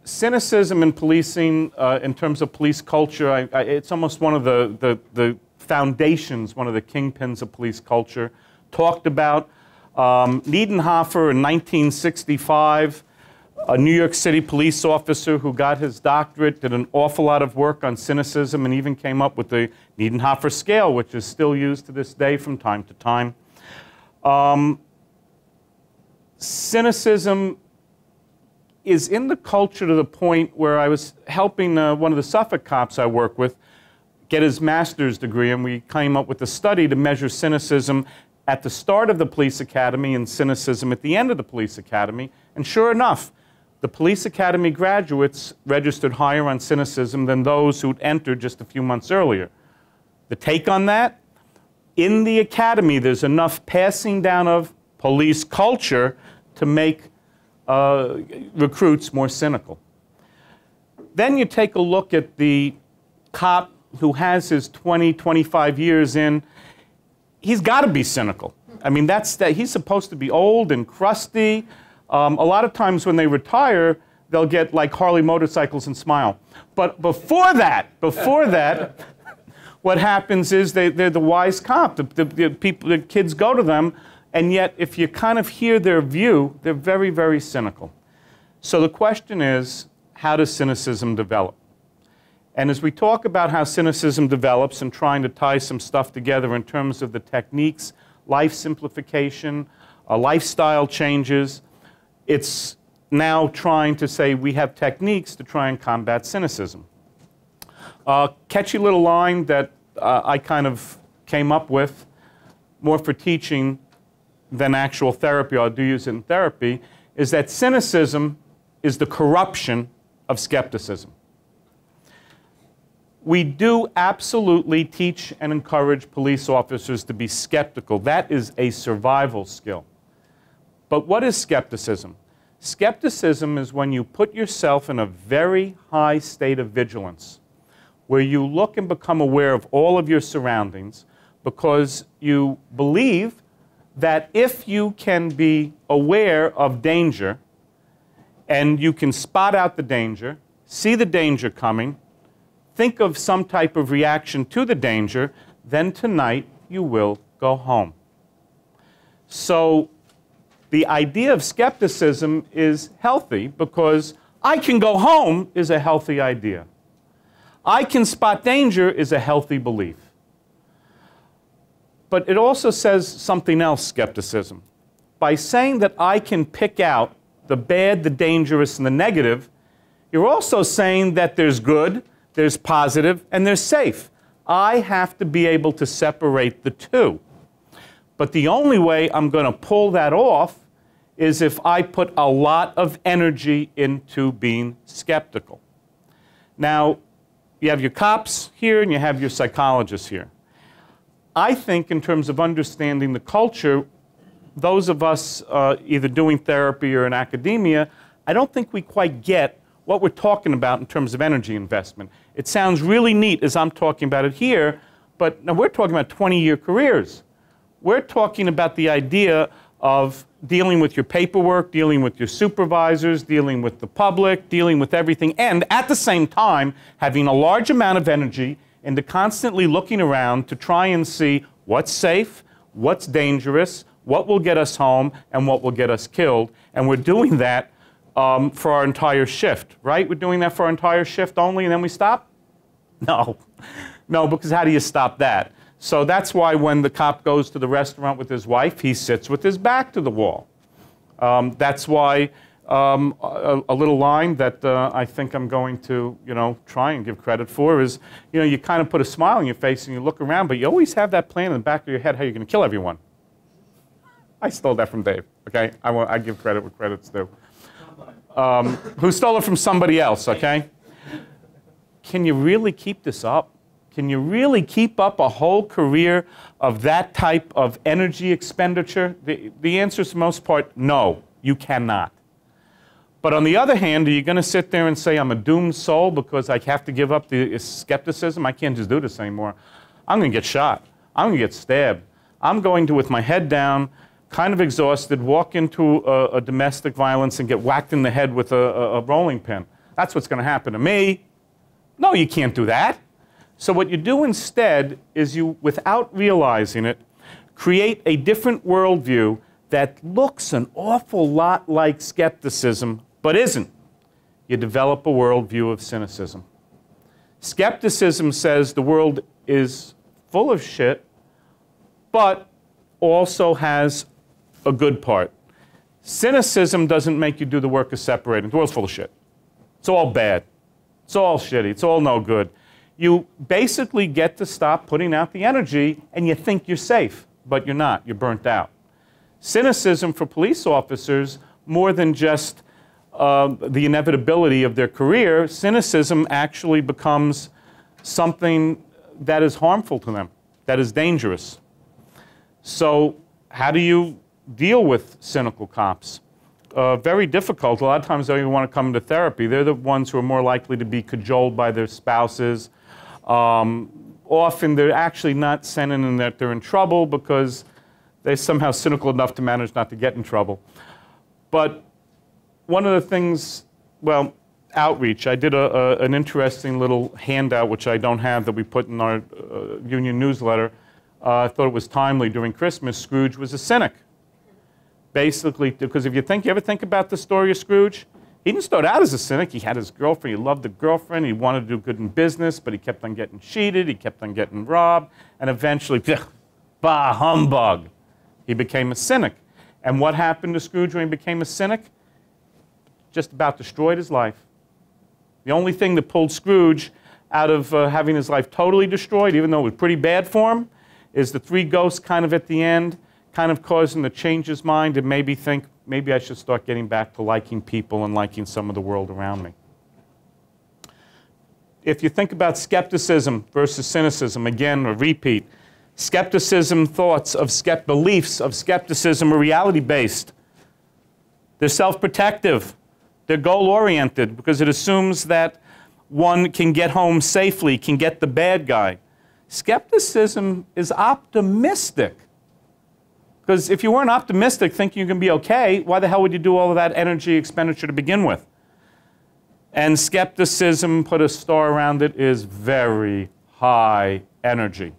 cynicism in policing, in terms of police culture, it's almost one of the foundations, one of the kingpins of police culture. Talked about Niedenhofer in 1965, a New York City police officer who got his doctorate, did an awful lot of work on cynicism, and even came up with the Niedenhofer scale, which is still used to this day from time to time. Cynicism is in the culture to the point where I was helping one of the Suffolk cops I work with get his master's degree, and we came up with a study to measure cynicism at the start of the police academy and cynicism at the end of the police academy. And sure enough, the police academy graduates registered higher on cynicism than those who'd entered just a few months earlier. The take on that? In the academy, there's enough passing down of police culture to make recruits more cynical. Then you take a look at the cop who has his 20, 25 years in. He's got to be cynical. I mean, he's supposed to be old and crusty. A lot of times when they retire, they'll get like Harley motorcycles and smile. But before that, what happens is they're the wise cop. The kids go to them, and yet if you kind of hear their view, they're very, very cynical. So the question is, how does cynicism develop? And as we talk about how cynicism develops and trying to tie some stuff together in terms of the techniques, life simplification, lifestyle changes, it's now trying to say we have techniques to try and combat cynicism. Catchy little line that I kind of came up with, more for teaching than actual therapy, I do use it in therapy, is that cynicism is the corruption of skepticism. We do absolutely teach and encourage police officers to be skeptical. That is a survival skill. But what is skepticism? Skepticism is when you put yourself in a very high state of vigilance, where you look and become aware of all of your surroundings because you believe that if you can be aware of danger and you can spot out the danger, see the danger coming, think of some type of reaction to the danger, then tonight you will go home. So the idea of skepticism is healthy because I can go home is a healthy idea. I can spot danger is a healthy belief. But it also says something else, skepticism. By saying that I can pick out the bad, the dangerous, and the negative, you're also saying that there's good, there's positive, and there's safe. I have to be able to separate the two. But the only way I'm going to pull that off is if I put a lot of energy into being skeptical. Now, you have your cops here and you have your psychologists here. I think in terms of understanding the culture, those of us either doing therapy or in academia, I don't think we quite get what we're talking about in terms of energy investment. It sounds really neat as I'm talking about it here, but now we're talking about 20-year careers. We're talking about the idea of dealing with your paperwork, dealing with your supervisors, dealing with the public, dealing with everything, and at the same time, having a large amount of energy into constantly looking around to try and see what's safe, what's dangerous, what will get us home, and what will get us killed. And we're doing that for our entire shift, right? We're doing that for our entire shift only, and then we stop? No. No, because how do you stop that? So that's why when the cop goes to the restaurant with his wife, he sits with his back to the wall. That's why a little line that I think I'm going to, try and give credit for is, you kind of put a smile on your face and you look around, but you always have that plan in the back of your head how you're going to kill everyone. I stole that from Dave, okay? I give credit where credit's due. Who stole it from somebody else, okay? Can you really keep this up? Can you really keep up a whole career of that type of energy expenditure? The answer is, for the most part, no, you cannot. But on the other hand, are you going to sit there and say, I'm a doomed soul because I have to give up the skepticism? I can't just do this anymore. I'm going to get shot. I'm going to get stabbed. I'm going to, with my head down, kind of exhausted, walk into a domestic violence and get whacked in the head with a rolling pin. That's what's going to happen to me. No, you can't do that. So what you do instead is you, without realizing it, create a different worldview that looks an awful lot like skepticism, but isn't. You develop a worldview of cynicism. Skepticism says the world is full of shit, but also has a good part. Cynicism doesn't make you do the work of separating. The world's full of shit. It's all bad. It's all shitty. It's all no good. You basically get to stop putting out the energy, and you think you're safe, but you're not. You're burnt out. Cynicism for police officers, more than just the inevitability of their career, cynicism actually becomes something that is harmful to them, that is dangerous. So how do you deal with cynical cops? Very difficult. A lot of times they don't even want to come into therapy. They're the ones who are more likely to be cajoled by their spouses. Often they're actually not sending in that they're in trouble because they're somehow cynical enough to manage not to get in trouble. But one of the things, well, outreach. I did an interesting little handout, which I don't have, that we put in our union newsletter. I thought it was timely during Christmas. Scrooge was a cynic. Basically, because if you ever think about the story of Scrooge, he didn't start out as a cynic. He had his girlfriend. He loved the girlfriend. He wanted to do good in business, but he kept on getting cheated. He kept on getting robbed. And eventually, bah, humbug, he became a cynic. And what happened to Scrooge when he became a cynic? Just about destroyed his life. The only thing that pulled Scrooge out of having his life totally destroyed, even though it was pretty bad for him, is the three ghosts kind of at the end, kind of caused him to change his mind and maybe think, maybe I should start getting back to liking people and liking some of the world around me. If you think about skepticism versus cynicism, again, a repeat, skepticism thoughts of beliefs of skepticism are reality-based. They're self-protective. They're goal-oriented because it assumes that one can get home safely, can get the bad guy. Skepticism is optimistic. Because if you weren't optimistic, thinking you can be okay, why the hell would you do all of that energy expenditure to begin with? And skepticism, put a star around it, is very high energy.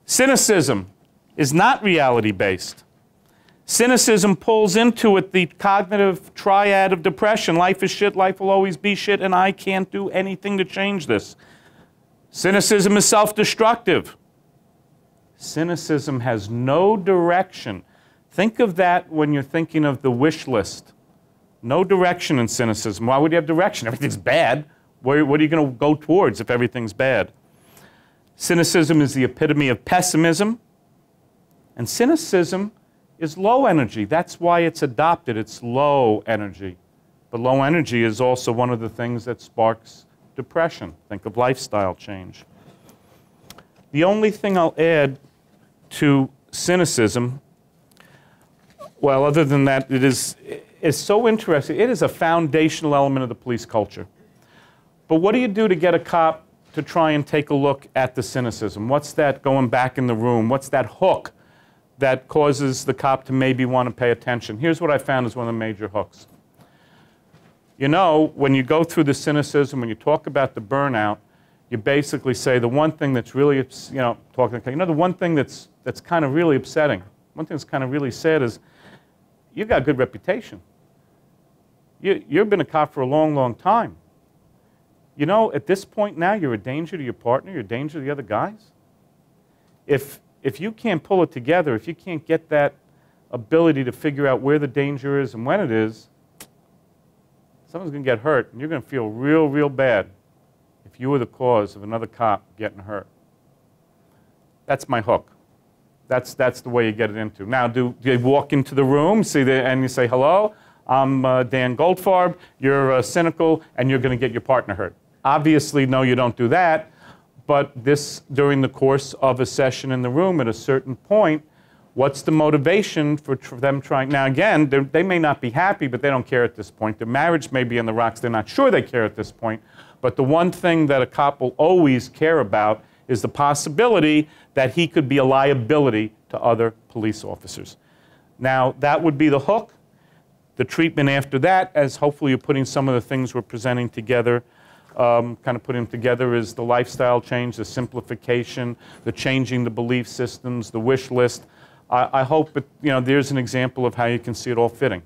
Cynicism is not reality-based. Cynicism pulls into it the cognitive triad of depression. Life is shit, life will always be shit, and I can't do anything to change this. Cynicism is self-destructive. Cynicism has no direction. Think of that when you're thinking of the wish list. No direction in cynicism. Why would you have direction? Everything's bad. What are you going to go towards if everything's bad? Cynicism is the epitome of pessimism. And cynicism is low energy. That's why it's adopted. It's low energy. But low energy is also one of the things that sparks depression. Think of lifestyle change. The only thing I'll add to cynicism, well, other than that, it is so interesting. It is a foundational element of the police culture. But what do you do to get a cop to try and take a look at the cynicism? What's that going back in the room? What's that hook that causes the cop to maybe want to pay attention? Here's what I found is one of the major hooks. You know, when you go through the cynicism, when you talk about the burnout, you basically say the one thing that's really, the one thing that's kind of really upsetting, one thing that's kind of really sad is you've got a good reputation. You've been a cop for a long, long time. You know, at this point now, you're a danger to your partner, you're a danger to the other guys. If you can't pull it together, if you can't get that ability to figure out where the danger is and when it is, someone's going to get hurt, and you're going to feel real, real bad if you were the cause of another cop getting hurt. That's my hook. That's the way you get it into. Now, do you walk into the room, and you say, hello, I'm Dan Goldfarb, you're cynical, and you're going to get your partner hurt? Obviously, no, you don't do that. But this, during the course of a session in the room, at a certain point, what's the motivation for them trying? Now, again, they may not be happy, but they don't care at this point. Their marriage may be on the rocks. They're not sure they care at this point. But the one thing that a cop will always care about is the possibility that he could be a liability to other police officers. Now, that would be the hook. The treatment after that, as hopefully you're putting some of the things we're presenting together, kind of putting them together, is the lifestyle change, the simplification, the changing the belief systems, the wish list. I hope that, there's an example of how you can see it all fitting.